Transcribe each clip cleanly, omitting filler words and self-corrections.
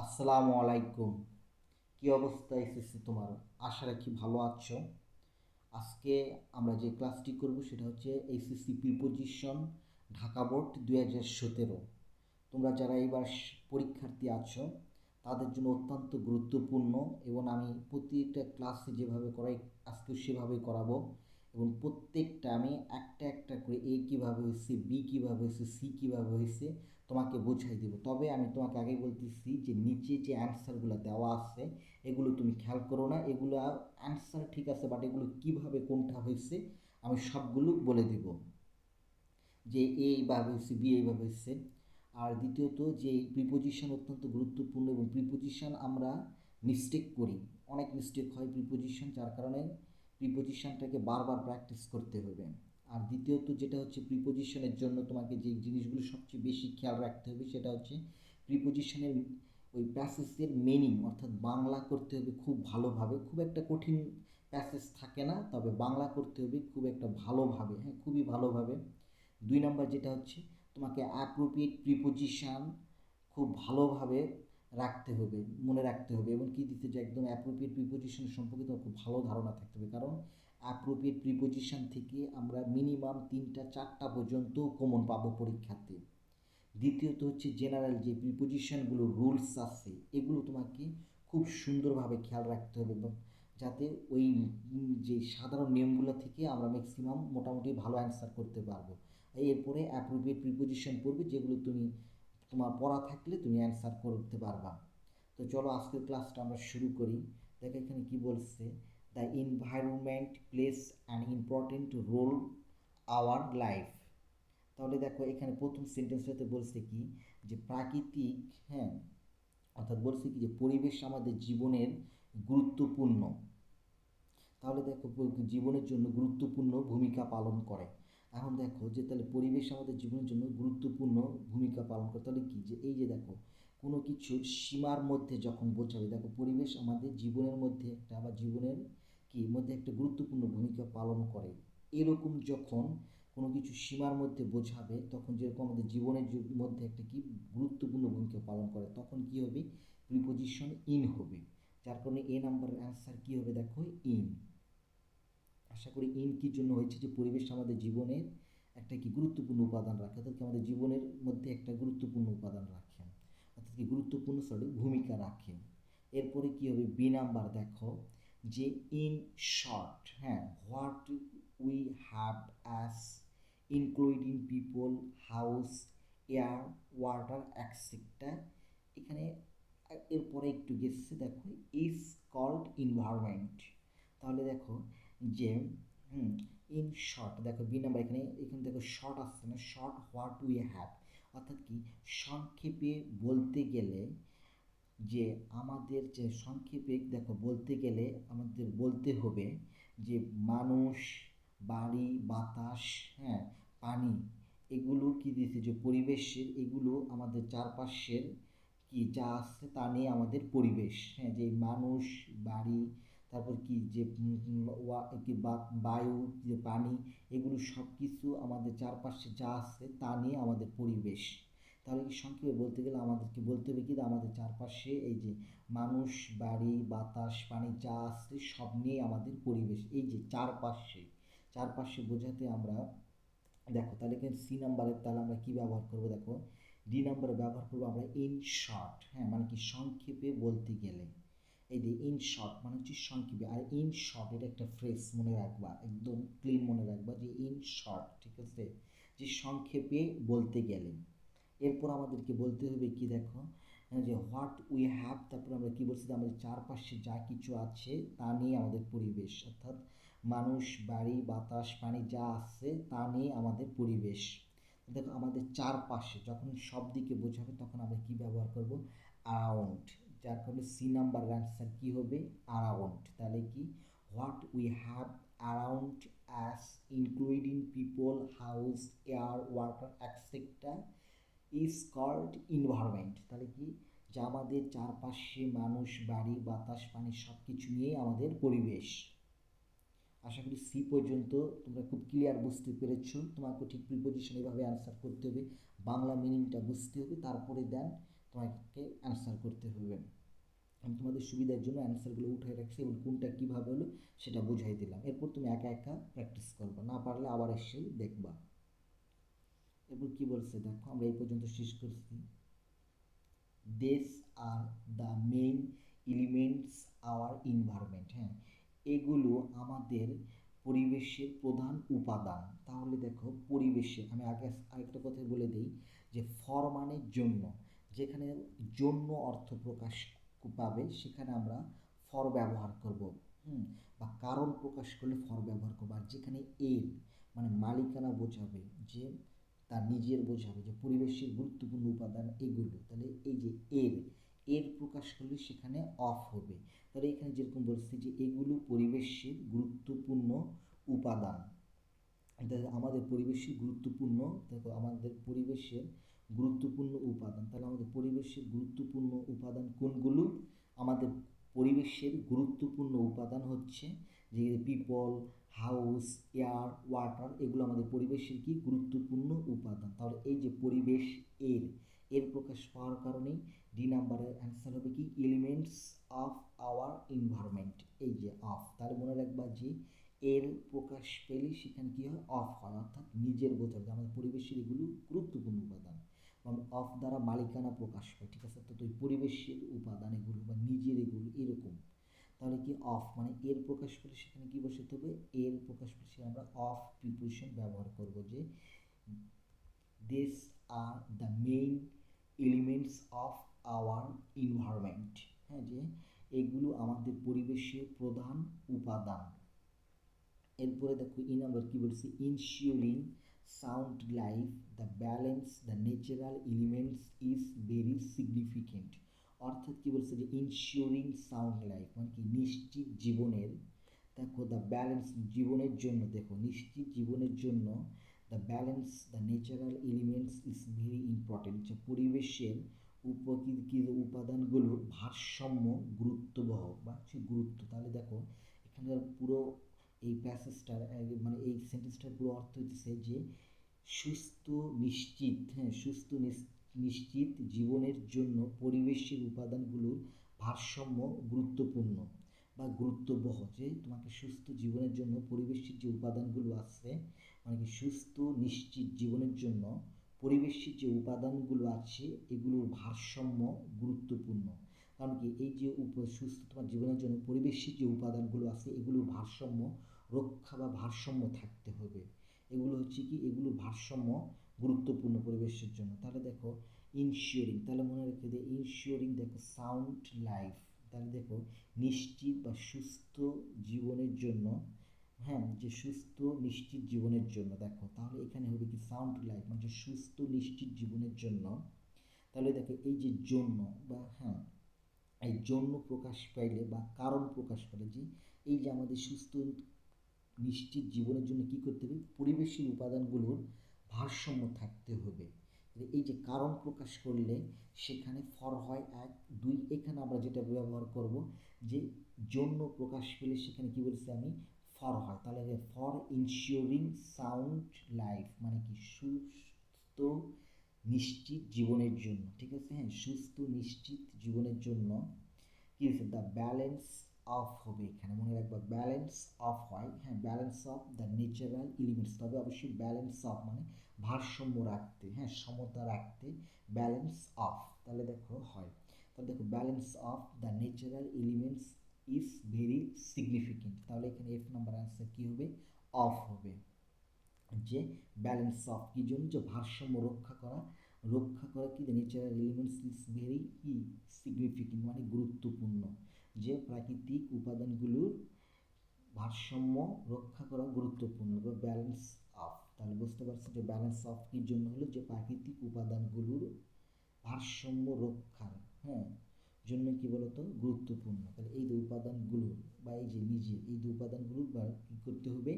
আসসালামু আলাইকুম। কি অবস্থা এসএসসি তোমার? আশা রাখি ভালো আছো। আজকে আমরা যে ক্লাসটি করব সেটা হচ্ছে এইচএসসি প্রিপোজিশন ঢাকা বোর্ড 2017। তোমরা যারা এবার পরীক্ষার্থী আছো তাদের জন্য অত্যন্ত গুরুত্বপূর্ণ, এবং আমি প্রতিটা ক্লাসে যেভাবে করাই আজকেও সেভাবেই করাবো। এবং প্রত্যেকটা আমি একটা একটা করে এ কীভাবে হয়েছে, বি কীভাবে হয়েছে, সি কীভাবে হয়েছে তোমাকে বোঝাই দেবো। তবে আমি তোমাকে আগেই বলতেছি যে নিচে যে অ্যান্সারগুলো দেওয়া আছে এগুলো তুমি খেয়াল করো না। এগুলো অ্যান্সার ঠিক আছে, বাট এগুলো কীভাবে কোনটা হয়েছে আমি সবগুলো বলে দেব, যে এ এইভাবে হয়েছে, বি এইভাবে হয়েছে। আর দ্বিতীয়ত যে প্রিপোজিশন অত্যন্ত গুরুত্বপূর্ণ, এবং প্রিপোজিশন আমরা মিস্টেক করি, অনেক মিস্টেক হয় প্রিপোজিশন, যার কারণে প্রিপোজিশনটাকে বারবার প্র্যাকটিস করতে হবে। আর দ্বিতীয়ত যেটা হচ্ছে প্রিপোজিশনের জন্য তোমাকে যে জিনিসগুলো সবচেয়ে বেশি খেয়াল রাখতে হবে সেটা হচ্ছে প্রিপোজিশনের ওই প্যাসেজের মিনিং, অর্থাৎ বাংলা করতে হবে খুব ভালোভাবে। খুব একটা কঠিন প্যাসেজ থাকে না, তবে বাংলা করতে হবে খুব একটা ভালোভাবে, হ্যাঁ, খুবই ভালোভাবে। 2 নম্বর যেটা হচ্ছে তোমাকে অ্যাপ্রোপ্রিয়েট প্রিপোজিশান খুব ভালোভাবে রাখতে হবে, মনে রাখতে হবে, এবং কি দিতে যে একদম অ্যাপ্রোপ্রিয়েট প্রিপোজিশন সম্পর্কে তোমার খুব ভালো ধারণা থাকতে হবে। কারণ অ্যাপ্রোপ্রিয়েট প্রিপোজিশান থেকে আমরা মিনিমাম 3টা 4টা পর্যন্ত কমন পাবো পরীক্ষাতে। দ্বিতীয়ত হচ্ছে জেনারেল যে প্রিপোজিশনগুলো রুলস আছে এগুলো তোমাকে খুব সুন্দরভাবে খেয়াল রাখতে হবে, এবং যাতে ওই যে সাধারণ নিয়মগুলো থেকে আমরা ম্যাক্সিমাম মোটামুটি ভালো অ্যান্সার করতে পারবো। এরপরে অ্যাপ্রোপ্রিয়েট প্রিপোজিশন পড়বে, যেগুলো তুমি তোমার পড়া থাকলে তুমি অ্যান্সার করতে পারবা। তো চলো আজকের ক্লাসটা আমরা শুরু করি। দেখো এখানে কি বলছে, the environment plays an important role our life. তাহলে দেখো এখানে প্রথম সেন্টেন্সটাতে বলছে কি, যে প্রাকৃতিক, হ্যাঁ, অর্থাৎ বলছে কি যে পরিবেশ আমাদের জীবনের গুরুত্বপূর্ণ। তাহলে দেখো জীবনের জন্য গুরুত্বপূর্ণ ভূমিকা পালন করে। এখন দেখো যে তাহলে পরিবেশ আমাদের জীবনের জন্য গুরুত্বপূর্ণ ভূমিকা পালন করে, তাহলে কি যে এই যে দেখো কোনো কিছুর সীমার মধ্যে যখন বোঝাবে, দেখো পরিবেশ আমাদের জীবনের মধ্যে একটা বা জীবনের কি মধ্যে একটা গুরুত্বপূর্ণ ভূমিকা পালন করে, এরকম যখন কোনো কিছু সীমার মধ্যে বোঝাবে তখন যেরকম আমাদের জীবনের মধ্যে একটা কি গুরুত্বপূর্ণ ভূমিকা পালন করে, তখন কি হবে, প্রিপোজিশন ইন হবে। যার কারণে এ নাম্বারের অ্যান্সার কি হবে, দেখো ইন। আশা করি ইন কি জন্য হয়েছে, যে পরিবেশ আমাদের জীবনের একটা কি গুরুত্বপূর্ণ উপাদান রাখে, অর্থাৎ কি আমাদের জীবনের মধ্যে একটা গুরুত্বপূর্ণ উপাদান রাখে, অর্থাৎ কি গুরুত্বপূর্ণ ভূমিকা রাখে। এরপরে কি হবে, বি নাম্বার, দেখো যে ইন শর্ট, হ্যাঁ, what we have as including people, house, air, water etcetera. এখানে এরপরে একটু গেছে, দেখো ইজ কল্ড এনভায়রনমেন্ট। তাহলে দেখো যে ইন শর্ট, দেখো বি নাম্বার, এখানে এখানে দেখো শর্ট আসছে না, শর্ট হোয়াট উই হ্যাভ, অর্থাৎ কি সংক্ষেপে বলতে গেলে, যে আমাদের যে সংক্ষেপে দেখো বলতে গেলে আমাদের বলতে হবে যে মানুষ, বাড়ি, বাতাস, হ্যাঁ, পানি, এগুলো কি দিয়েছে, যে পরিবেশের, এগুলো আমাদের চারপাশের কি যা আছে তা নিয়ে আমাদের পরিবেশ, হ্যাঁ, যে মানুষ, বাড়ি, তারপর কি যে কি বায়ু, যে পানি, এগুলো সব কিছু আমাদের চারপাশে যা আছে তা নিয়ে আমাদের পরিবেশ। তাহলে কি সংক্ষেপে বলতে গেলে আমাদেরকে বলতে হবে কি, আমাদের চারপাশে এই যে মানুষ, বাড়ি, বাতাস, পানি যা আছে সব নিয়ে আমাদের পরিবেশ, এই যে চারপাশে, চারপাশে বোঝাতে আমরা, দেখো তাহলে এখানে সি নাম্বারের তাহলে আমরা কি ব্যবহার করব, দেখো ডি নাম্বারে ব্যবহার করবো আমরা ইন শর্ট, হ্যাঁ, মানে কি সংক্ষেপে বলতে গেলে। এই যে ইন শর্ট মানে হচ্ছে সংক্ষেপে, আর ইন শর্ট এটা একটা ফ্রেজ মনে রাখবা, একদম ক্লিন মনে রাখবা, যে ইন শর্ট, ঠিক আছে, যে সংক্ষেপে বলতে গেলে। এরপর আমাদেরকে বলতে হবে কি, দেখো যে হোয়াট উই হ্যাভ, তারপর আমরা কি বলছি, যে আমাদের চারপাশে যা কিছু আছে তা নিয়ে আমাদের পরিবেশ, অর্থাৎ মানুষ, বাড়ি, বাতাস, পানি যা আছে তা নিয়ে আমাদের পরিবেশ। দেখো আমাদের চারপাশে যখন সব দিকে বোঝাবে তখন আমরা কি ব্যবহার করব, অ্যারাউন্ড। যার কারণে সি নাম্বার অ্যান্সার কি হবে, অ্যারাউন্ড। তাহলে কি what we have around as including people, house, air, water etcetera is called environment. তাহলে কি, যা আমাদের চারপাশে মানুষ, বাড়ি, বাতাস, পানি সব কিছু নিয়ে আমাদের পরিবেশ। আশা করি সি পর্যন্ত তোমরা খুব ক্লিয়ার বুঝতে পেরেছো। তোমাকে ঠিক প্রিপোজিশন এভাবে অ্যান্সার করতে হবে, বাংলা মিনিংটা বুঝতে হবে, তারপরে দেন তোমাকে অ্যান্সার করতে হবে। আমি তোমাদের সুবিধার জন্য অ্যান্সারগুলো উঠে রাখছি এবং কোনটা কীভাবে হলো সেটা বুঝাই দিলাম। এরপর তুমি একা একা প্র্যাকটিস করবা, না পারলে আবার এসে দেখবা। এরপর কি বলছে দেখো, আমরা এই পর্যন্ত শেষ করছি। This are the main elements our environment. হ্যাঁ, এগুলো আমাদের পরিবেশের প্রধান উপাদান। তাহলে দেখো পরিবেশের, আমি আগে আরেকটা কথা বলে দিই যে ফর মানে জন্য, যেখানে জন্য অর্থ প্রকাশ পাবে সেখানে আমরা ফর ব্যবহার করব। বা কারণ প্রকাশ করলে ফর ব্যবহার করবো। আর যেখানে এর মানে মালিকানা বোঝাবে, যে তার নিজের বোঝাবে, যে পরিবেশের গুরুত্বপূর্ণ উপাদান এগুলো, তাহলে এই যে এর প্রকাশ করলে সেখানে অফ হবে। তাহলে এখানে যেরকম বলছি যে এগুলো পরিবেশের গুরুত্বপূর্ণ উপাদান, আমাদের পরিবেশের গুরুত্বপূর্ণ, দেখো আমাদের পরিবেশের গুরুত্বপূর্ণ উপাদান, তাহলে আমাদের পরিবেশের গুরুত্বপূর্ণ উপাদান কোনগুলো? আমাদের পরিবেশের গুরুত্বপূর্ণ উপাদান হচ্ছে যে পিপল, হাউস, এয়ার, ওয়াটার, এগুলো আমাদের পরিবেশের কি গুরুত্বপূর্ণ উপাদান। তাহলে এই যে পরিবেশ এর প্রকাশ পাওয়ার কারণেই ডি নাম্বারের অ্যান্সার হবে কি এলিমেন্টস অফ আওয়ার এনভায়রনমেন্ট। এই যে অফ, তাহলে মনে রাখবা যে এর প্রকাশ পেলে সেখানে কী হয়? অফ হয়, অর্থাৎ নিজের বোঝাবে যে আমাদের পরিবেশের এগুলো গুরুত্বপূর্ণ উপাদান। অফ দ্বারা মালিকানা প্রকাশ পায়, ঠিক আছে? তো পরিবেশের উপাদান এগুলো বা নিজের এগুলো এরকম। তাহলে কি অফ মানে এর প্রকাশ পেলে সেখানে কি বসাতে হবে? এর প্রকাশ পেলে আমরা অফ প্রিপোজিশন ব্যবহার করব, যে this are the main elements of our environment. হ্যাঁ, যে এগুলো আমাদের পরিবেশের প্রধান উপাদান। এরপরে দেখো ই নাম্বার কি বলছে, ensuring sound life the balance the natural elements is very significant. অর্থাৎ কি বলছে যে ইনশিওরিং সাউন্ড লাইফ মানে কি নিশ্চিত জীবনের, দেখো দ্য ব্যালেন্স জীবনের জন্য, দেখো নিশ্চিত জীবনের জন্য the balance the natural elements is very important, যে পরিবেশের উপকৃত উপাদানগুলোর ভারসাম্য গুরুত্ববহ বা সে গুরুত্ব। তাহলে দেখো এখানকার পুরো এই প্যাসেজটার মানে এই সেন্টেন্সটার পুরো অর্থ হচ্ছে যে সুস্থ নিশ্চিত, হ্যাঁ সুস্থ নিশ্চিত জীবনের জন্য পরিবেশের উপাদানগুলোর ভারসাম্য গুরুত্বপূর্ণ বা গুরুত্ববহ, যে তোমাকে সুস্থ জীবনের জন্য পরিবেশের যে উপাদানগুলো আছে, মানে কি সুস্থ নিশ্চিত জীবনের জন্য পরিবেশের যে উপাদানগুলো আছে এগুলোর ভারসাম্য গুরুত্বপূর্ণ। কারণ কি এই যে সুস্থ তোমার জীবনের জন্য পরিবেশের যে উপাদানগুলো আছে এগুলোর ভারসাম্য রক্ষা বা ভারসাম্য থাকতে হবে। এগুলো হচ্ছে কি এগুলোর ভারসাম্য গুরুত্বপূর্ণ পরিবেশের জন্য। তাহলে দেখো ইনশিওরিং, তাহলে মনে রেখে দিয়ে ইনশিওরিং, দেখো সাউন্ড লাইফ, তাহলে দেখো নিশ্চিত বা সুস্থ জীবনের জন্য, হ্যাঁ যে সুস্থ নিশ্চিত জীবনের জন্য, দেখো তাহলে এখানে হবে কি সাউন্ড লাইফ মানে সুস্থ নিশ্চিত জীবনের জন্য। তাহলে দেখো এই যে জন্য বা হ্যাঁ এই জন্য প্রকাশ পাইলে বা কারণ প্রকাশ পাইলে, যে এই যে আমাদের সুস্থ নিশ্চিত জীবনের জন্য কি করতে হবে? পরিবেশের উপাদানগুলোর ভারসাম্য থাকতে হবে। এই যে কারণ প্রকাশ করলে সেখানে ফর হয় 1, 2, এখানে আমরা যেটা ব্যবহার করব যে জন্য প্রকাশ পেলে সেখানে কি বলছি আমি? ফর হয়। তাহলে ফর ইনশিওরিং সাউন্ড লাইফ মানে কি সুস্থ নিশ্চিত জীবনের জন্য, ঠিক আছে? হ্যাঁ সুস্থ নিশ্চিত জীবনের জন্য কি হচ্ছে? দ্য ব্যালেন্স অফ হবে, এখানে মনে রাখবা ব্যালেন্স অফ হয়, হ্যাঁ balance of the natural elements, তবে অবশ্যই ব্যালেন্স অফ মানে ভারসাম্য রাখতে, হ্যাঁ সমতা রাখতে ব্যালেন্স অফ, তাহলে দেখো হয়। তাহলে দেখো balance of the natural elements is very significant, তাহলে এখানে এফ নাম্বার আনসার কি হবে? অফ হবে। যে ব্যালেন্স অফ কি জন্য? যে ভারসাম্য রক্ষা করা কি ন্যাচারাল এলিমেন্টস ইজ ভেরি কি সিগনিফিকেন্ট মানে গুরুত্বপূর্ণ, যে প্রাকৃতিক উপাদানগুলোর ভারসাম্য রক্ষা করা গুরুত্বপূর্ণ বা ব্যালেন্স অফ। তাহলে বুঝতে পারছি যে ব্যালেন্স অফ কি জন্য হলো? যে প্রাকৃতিক উপাদানগুলোর ভারসাম্য রক্ষার, হ্যাঁ জন্য কি বলতো গুরুত্বপূর্ণ। তাহলে এই যে উপাদানগুলো বা এই যে নিজে এই যে উপাদানগুলো কি করতে হবে?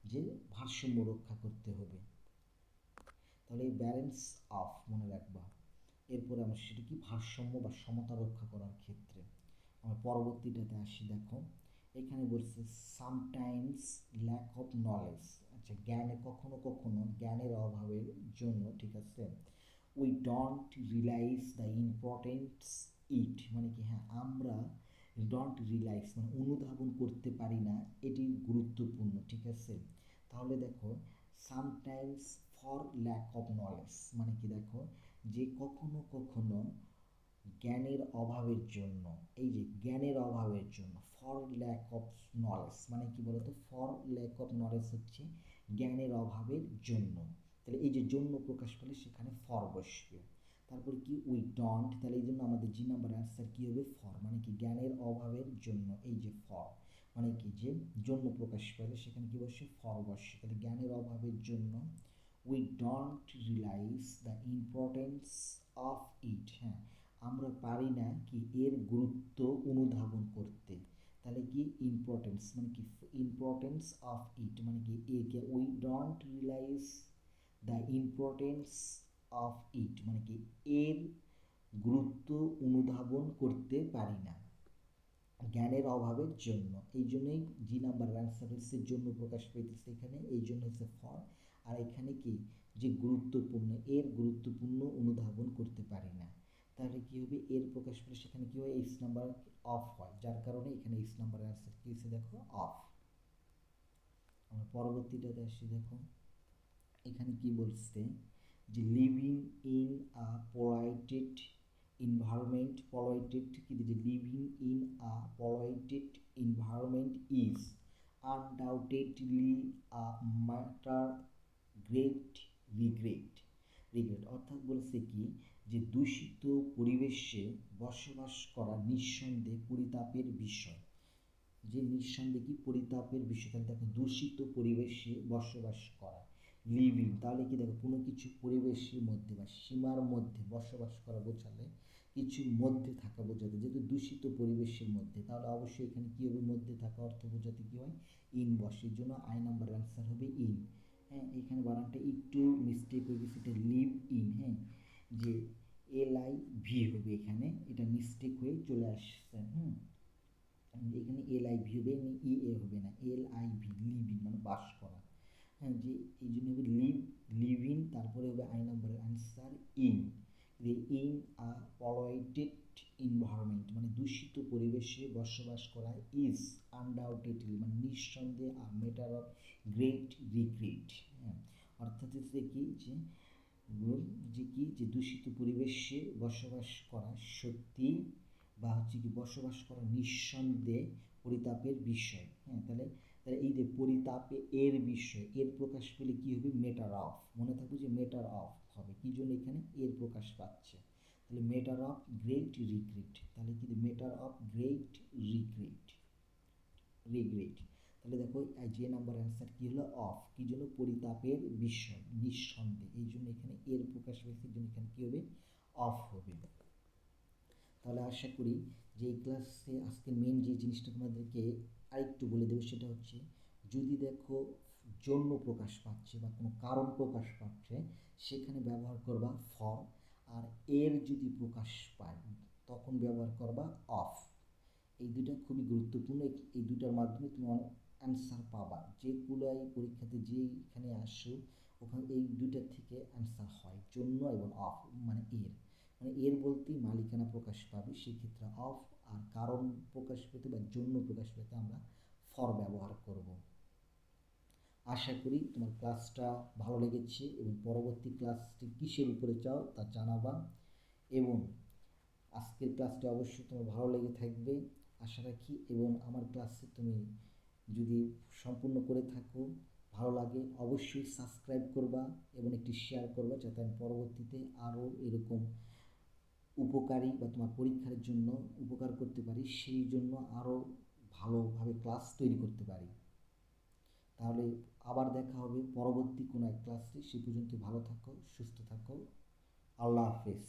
যে ভারসাম্য রক্ষা করতে হবে। তাহলে এই ব্যালেন্স অফ মনে রাখবা। এরপরে আমরা সেটা কি ভারসাম্য বা সমতা রক্ষা করার ক্ষেত্রে আমরা পরবর্তীটাতে আসি। দেখো এখানে বলছে সামটাইমস ল্যাক অফ নলেজ, আচ্ছা জ্ঞানে কখনো কখনো জ্ঞানের অভাবের জন্য, ঠিক আছে we don't realize the importance it, মানে কি হ্যাঁ আমরা ডোন্ট রিয়ালাইজ মানে অনুধাবন করতে পারি না এটি গুরুত্বপূর্ণ, ঠিক আছে। তাহলে দেখো sometimes for lack of knowledge, মানে কি দেখো যে কখনো কখনো জ্ঞানের অভাবের জন্য, এই যে জ্ঞানের অভাবের জন্য, ফর ল্যাক অফ নলেজ মানে কি বলতো, ফর ল্যাক অফ নলেজ হচ্ছে জ্ঞানের অভাবের জন্য। তাহলে এই যে জন্য প্রকাশ পেলে সেখানে ফর বসবে। তারপর কি উই ডোন্ট, তাহলে এই জন্য আমাদের জি নাম্বার অ্যান্সার কী হবে ফর, মানে কি জ্ঞানের অভাবের জন্য, এই যে ফর মানে কি যে জন্য প্রকাশ পেলে সেখানে কি বসে ফর বসে। তাহলে জ্ঞানের অভাবের জন্য we don't realize the importance of it, হ্যাঁ আমরা পারি না কি এর গুরুত্ব অনুধাবন করতে। তাহলে কি ইম্পর্টেন্স মানে কি ইম্পর্টেন্স অফ ইট মানে কি একে we don't realize the importance of it মানে কি এর গুরুত্ব অনুধাবন করতে পারি না জ্ঞানের অভাবের জন্য। এই জন্যই জি নাম্বার অ্যান্সার হচ্ছে জন্য প্রকাশ পেতেছে এখানে, এই জন্য হচ্ছে ফর। আর এখানে কি যে গুরুত্বপূর্ণ, এর গুরুত্বপূর্ণ অনুধাবন করতে পারি না। তাহলে কি হবে এর প্রকাশ পেলে সেখানে কি হয় এইচ নাম্বার অফ হয়, যার কারণে এখানে এইচ নাম্বার অ্যান্সার কি হচ্ছে দেখো অফ। আমরা পরবর্তীটাতে আসি, দেখো এখানে কি বলছে যে living in a polluted environment, polluted কি দিচ্ছে living in a polluted environment is undoubtedly a matter great regret অর্থাৎ বলছে কি যে দূষিত পরিবেশে বসবাস করা নিঃসন্দেহে পরিতাপের বিষয়, যে নিঃসন্দেহে কি পরিতাপের বিষয়। তাহলে দেখো দূষিত পরিবেশে বসবাস করা, লিভিং তাহলে কি দেখো কোনো কিছু পরিবেশের মধ্যে বা সীমার মধ্যে বসবাস করা বোঝালে কিছুর মধ্যে থাকা বোঝাতে, যেহেতু দূষিত পরিবেশের মধ্যে তাহলে অবশ্যই এখানে কী হবে মধ্যে থাকা অর্থ বোঝাতে কী হয় ইন বসে, এর জন্য আই নাম্বার অ্যান্সার হবে ইন। হ্যাঁ এখানে বানানটা একটু মিস্টেক হয়ে গেছে, এটা লিভ ইন, হ্যাঁ যে LIV হবে এখানে, এটা মিস্টেক হয়ে চলে আসছে। এখানে LIV হবে EA হবে না, LIV লিভ ইন মানে বাস করা। হ্যাঁ যে এই জন্য হবে লিভ ইন, তারপরে হবে আই নাম্বারের answer in. In a polluted environment মানে দূষিত পরিবেশে বসবাস করা ইজ আনডাউটেডলি মানে নিঃসন্দেহে a matter of great regret. হ্যাঁ অর্থাৎ হচ্ছে কি যে যে দূষিত পরিবেশে বসবাস করা সত্যি বা হচ্ছে কি বসবাস করা নিঃসন্দেহে পরিতাপের বিষয়। হ্যাঁ তাহলে এই যে পরিতাপে এর বিষয়, এর প্রকাশ পেলে কি হবে ম্যাটার অফ, মনে থাকবে যে ম্যাটার অফ হবে, কি জন্য এখানে এর প্রকাশ পাচ্ছে। তাহলে ম্যাটার অফ গ্রেট রিগ্রেট, তাহলে কি ম্যাটার অফ গ্রেট রিগ্রেট। তাহলে দেখো যে নাম্বার অ্যান্সার কি হলো অফ, কি জন্য পরিতাপের বিষয় নিঃসন্দেহে, এই জন্য এখানে এর প্রকাশ পেয়েছে, এই জন্য এখানে কি হবে অফ হবে। তাহলে আশা করি যে এই ক্লাসে আজকে মেন যে জিনিসটা তোমাদেরকে আরেকটু বলে দেবো সেটা হচ্ছে যদি দেখো জন্য প্রকাশ পাচ্ছে বা কোনো কারণ প্রকাশ পাচ্ছে সেখানে ব্যবহার করবা ফর, আর এর যদি প্রকাশ পায় তখন ব্যবহার করবা অফ। এই দুটো খুবই গুরুত্বপূর্ণ, এই দুটার মাধ্যমে তুমি অ্যান্সার পাবা, যেগুলাই পরীক্ষাতে যেখানে আসো ওখানে এই দুইটার থেকে অ্যান্সার হয় জন্য এবং অফ। মানে এর বলতেই মালিকানা প্রকাশ পাবে, সেক্ষেত্রে অফ, আর কারণ প্রকাশ পেতে বা জন্য প্রকাশ পেতে আমরা ফর ব্যবহার করব। আশা করি তোমার ক্লাসটা ভালো লেগেছে এবং পরবর্তী ক্লাসটি কিসের উপরে চাও তা জানাবা, এবং আজকের ক্লাসটা অবশ্যই তোমার ভালো লেগে থাকবে আশা রাখি, এবং আমার ক্লাসে তুমি যদি সম্পূর্ণ করে থাকো ভালো লাগে অবশ্যই সাবস্ক্রাইব করবা এবং একটি শেয়ার করবা, যাতে আমি পরবর্তীতে আরও এরকম উপকারী বা তোমার পরীক্ষার জন্য উপকার করতে পারি, সেই জন্য আরও ভালোভাবে ক্লাস তৈরি করতে পারি। তাহলে আবার দেখা হবে পরবর্তী কোনো এক ক্লাসে, সে পর্যন্ত ভালো থাকো, সুস্থ থাকো, আল্লাহ হাফেজ।